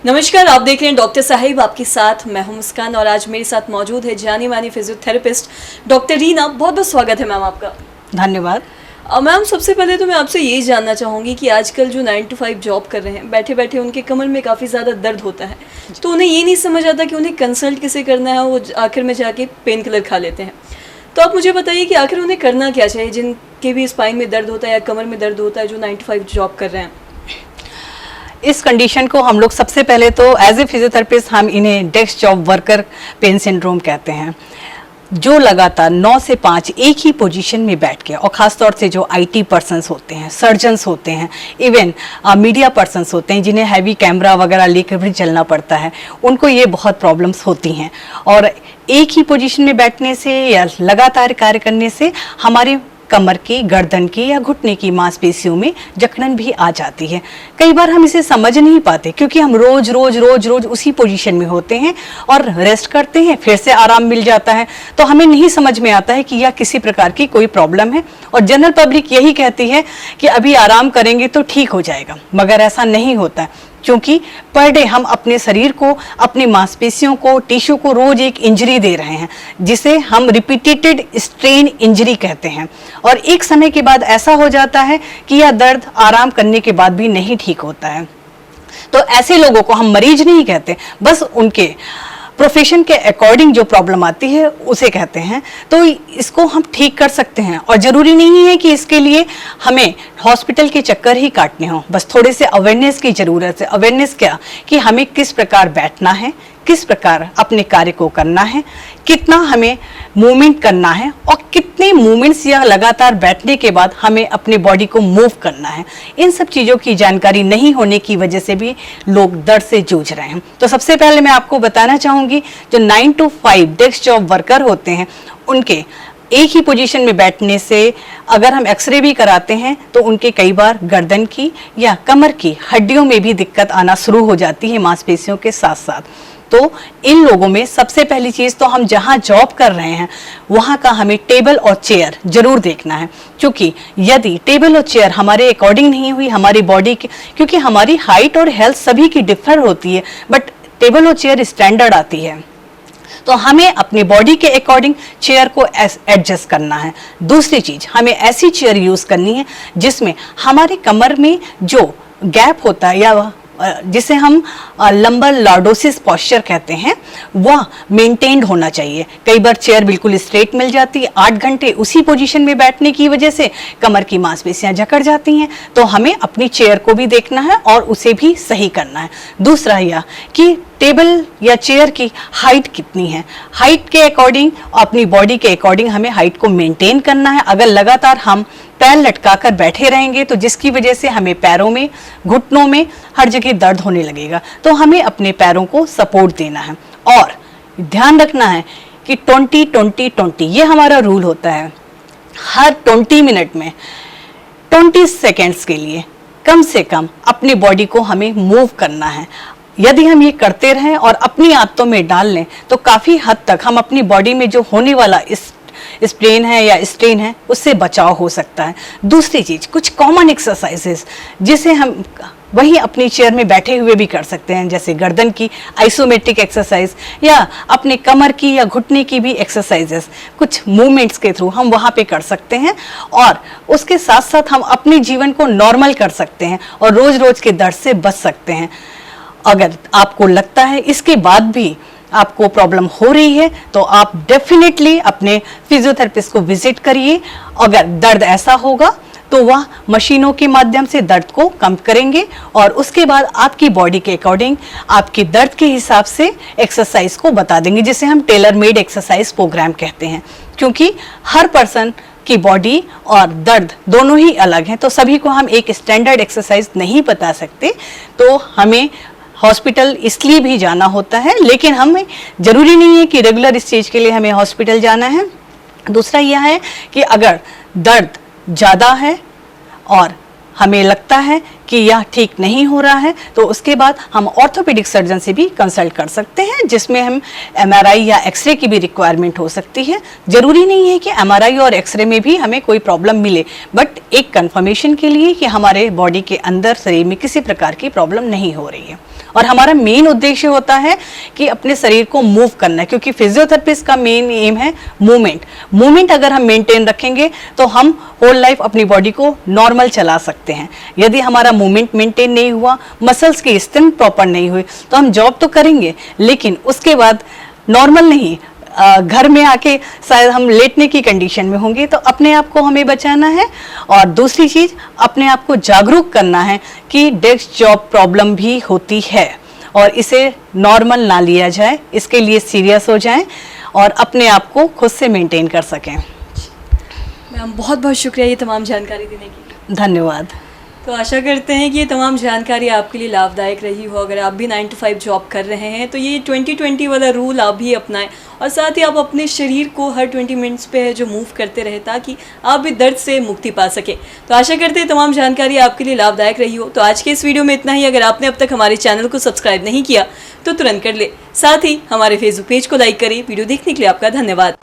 नमस्कार, आप देख रहे हैं डॉक्टर साहिब आपके साथ। मैं हूं मुस्कान और आज मेरे साथ मौजूद है जानी मानी फिजियोथेरेपिस्ट डॉक्टर रीना। बहुत बहुत स्वागत है मैम आपका। धन्यवाद। मैम, सबसे पहले तो मैं आपसे यही जानना चाहूँगी कि आजकल जो 9 to 5 जॉब कर रहे हैं, बैठे बैठे उनके कमर में काफ़ी ज़्यादा दर्द होता है, तो उन्हें ये नहीं समझ आता कि उन्हें कंसल्ट किसे करना है। वो आखिर में जाके पेन किलर खा लेते हैं। तो आप मुझे बताइए कि आखिर उन्हें करना क्या चाहिए, जिनके भी स्पाइन में दर्द होता है या कमर में दर्द होता है, जो 9 to 5 जॉब कर रहे हैं। इस कंडीशन को हम लोग सबसे पहले तो एज ए फिजियोथेरेपिस्ट हम इन्हें desk job worker pain syndrome कहते हैं, जो लगातार 9 से 5 एक ही पोजीशन में बैठ के, और ख़ासतौर से जो आईटी पर्सन्स होते हैं, सर्जन्स होते हैं, इवन मीडिया पर्सन्स होते हैं जिन्हें हैवी कैमरा वगैरह लेकर भी चलना पड़ता है, उनको ये बहुत प्रॉब्लम्स होती हैं। और एक ही पोजीशन में बैठने से या लगातार कार्य करने से हमारे कमर की, गर्दन की या घुटने की मांसपेशियों में जकड़न भी आ जाती है। कई बार हम इसे समझ नहीं पाते क्योंकि हम रोज रोज उसी पोजीशन में होते हैं और रेस्ट करते हैं, फिर से आराम मिल जाता है, तो हमें नहीं समझ में आता है कि यह किसी प्रकार की कोई प्रॉब्लम है। और जनरल पब्लिक यही कहती है कि अभी आराम करेंगे तो ठीक हो जाएगा, मगर ऐसा नहीं होता है, क्योंकि पर डे हम अपने शरीर को, अपनी मांसपेशियों को, टिश्यू को रोज एक इंजरी दे रहे हैं, जिसे हम रिपीटेड स्ट्रेन इंजरी कहते हैं। और एक समय के बाद ऐसा हो जाता है कि यह दर्द आराम करने के बाद भी नहीं ठीक होता है। तो ऐसे लोगों को हम मरीज नहीं कहते, बस उनके प्रोफेशन के अकॉर्डिंग जो प्रॉब्लम आती है उसे कहते हैं। तो इसको हम ठीक कर सकते हैं और ज़रूरी नहीं है कि इसके लिए हमें हॉस्पिटल के चक्कर ही काटने हों, बस थोड़े से अवेयरनेस की ज़रूरत है। अवेयरनेस क्या कि हमें किस प्रकार बैठना है, किस प्रकार अपने कार्य को करना है, कितना हमें मूवमेंट करना है और कितने मूवमेंट्स या लगातार बैठने के बाद हमें अपने बॉडी को मूव करना है। इन सब चीज़ों की जानकारी नहीं होने की वजह से भी लोग दर्द से जूझ रहे हैं। तो सबसे पहले मैं आपको बताना चाहूँगी, जो 9 to 5 डेस्क जॉब वर्कर होते हैं, उनके एक ही पोजीशन में बैठने से अगर हम एक्सरे भी कराते हैं तो उनके कई बार गर्दन की या कमर की हड्डियों में भी दिक्कत आना शुरू हो जाती है, मांसपेशियों के साथ साथ। तो इन लोगों में सबसे पहली चीज़ तो हम जहाँ जॉब कर रहे हैं वहाँ का हमें टेबल और चेयर जरूर देखना है, क्योंकि यदि टेबल और चेयर हमारे अकॉर्डिंग नहीं हुई, हमारी बॉडी की, क्योंकि हमारी हाइट और हेल्थ सभी की डिफर होती है, बट टेबल और चेयर स्टैंडर्ड आती है, तो हमें अपनी बॉडी के अकॉर्डिंग चेयर को एडजस्ट करना है। दूसरी चीज, हमें ऐसी चेयर यूज करनी है जिसमें हमारे कमर में जो गैप होता है या जिसे हम लंबर लॉर्डोसिस पोस्चर कहते हैं, वह मेंटेन्ड होना चाहिए। कई बार चेयर बिल्कुल स्ट्रेट मिल जाती है, 8 घंटे उसी पोजीशन में बैठने की वजह से कमर की मांसपेशियां जकड़ जाती हैं, तो हमें अपनी चेयर को भी देखना है और उसे भी सही करना है। दूसरा यह कि टेबल या चेयर की हाइट कितनी है, हाइट के अकॉर्डिंग, अपनी बॉडी के अकॉर्डिंग हमें हाइट को मेंटेन करना है। अगर लगातार हम पैर लटकाकर बैठे रहेंगे तो जिसकी वजह से हमें पैरों में, घुटनों में हर जगह दर्द होने लगेगा, तो हमें अपने पैरों को सपोर्ट देना है। और ध्यान रखना है कि 20-20-20 ये हमारा रूल होता है। हर 20 मिनट में 20 सेकेंड्स के लिए कम से कम अपनी बॉडी को हमें मूव करना है। यदि हम ये करते रहें और अपनी आदतों में डाल लें तो काफ़ी हद तक हम अपनी बॉडी में जो होने वाला स्ट्रेन है या स्ट्रेन है उससे बचाव हो सकता है। दूसरी चीज़, कुछ कॉमन एक्सरसाइजेस जिसे हम वही अपनी चेयर में बैठे हुए भी कर सकते हैं, जैसे गर्दन की आइसोमेट्रिक एक्सरसाइज या अपने कमर की या घुटने की भी एक्सरसाइजेस, कुछ मूवमेंट्स के थ्रू हम वहाँ पे कर सकते हैं। और उसके साथ साथ हम अपने जीवन को नॉर्मल कर सकते हैं और रोज़ रोज़ के दर्द से बच सकते हैं। अगर आपको लगता है इसके बाद भी आपको प्रॉब्लम हो रही है तो आप डेफिनेटली अपने फिजियोथेरेपिस्ट को विजिट करिए। अगर दर्द ऐसा होगा तो वह मशीनों के माध्यम से दर्द को कम करेंगे और उसके बाद आपकी बॉडी के अकॉर्डिंग आपके दर्द के हिसाब से एक्सरसाइज को बता देंगे, जिसे हम टेलर मेड एक्सरसाइज प्रोग्राम कहते हैं। क्योंकि हर पर्सन की बॉडी और दर्द दोनों ही अलग हैं, तो सभी को हम एक स्टैंडर्ड एक्सरसाइज नहीं बता सकते। तो हमें हॉस्पिटल इसलिए भी जाना होता है, लेकिन हमें ज़रूरी नहीं है कि रेगुलर इस चीज़ के लिए हमें हॉस्पिटल जाना है। दूसरा यह है कि अगर दर्द ज़्यादा है और हमें लगता है कि यह ठीक नहीं हो रहा है तो उसके बाद हम ऑर्थोपेडिक सर्जन से भी कंसल्ट कर सकते हैं, जिसमें हम एमआरआई या एक्सरे की भी रिक्वायरमेंट हो सकती है। ज़रूरी नहीं है कि एमआरआई और एक्सरे में भी हमें कोई प्रॉब्लम मिले, बट एक कंफर्मेशन के लिए कि हमारे बॉडी के अंदर शरीर में किसी प्रकार की प्रॉब्लम नहीं हो रही है। और हमारा मेन उद्देश्य होता है कि अपने शरीर को मूव करना है, क्योंकि फिजियोथेरेपिस्ट का मेन एम है मूवमेंट अगर हम मेंटेन रखेंगे तो हम होल लाइफ अपनी बॉडी को नॉर्मल चला सकते हैं। यदि हमारा मूवमेंट मेंटेन नहीं हुआ, मसल्स की स्ट्रेंथ प्रॉपर नहीं हुई, तो हम जॉब तो करेंगे लेकिन उसके बाद नॉर्मल नहीं, घर में आके शायद हम लेटने की कंडीशन में होंगे। तो अपने आप को हमें बचाना है और दूसरी चीज अपने आप को जागरूक करना है कि डेस्क जॉब प्रॉब्लम भी होती है और इसे नॉर्मल ना लिया जाए, इसके लिए सीरियस हो जाएं और अपने आप को खुद से मेंटेन कर सकें। मैम बहुत बहुत शुक्रिया ये तमाम जानकारी देने के लिए। धन्यवाद। तो आशा करते हैं कि ये तमाम जानकारी आपके लिए लाभदायक रही हो। अगर आप भी 9 to 5 जॉब कर रहे हैं तो ये 20-20 वाला रूल आप भी अपनाएं और साथ ही आप अपने शरीर को हर 20 मिनट्स पे जो मूव करते रहे ताकि आप भी दर्द से मुक्ति पा सकें। तो आशा करते हैं तमाम जानकारी आपके लिए लाभदायक रही हो। तो आज के इस वीडियो में इतना ही। अगर आपने अब तक हमारे चैनल को सब्सक्राइब नहीं किया तो तुरंत कर ले, साथ ही हमारे फेसबुक पेज को लाइक करें। वीडियो देखने के लिए आपका धन्यवाद।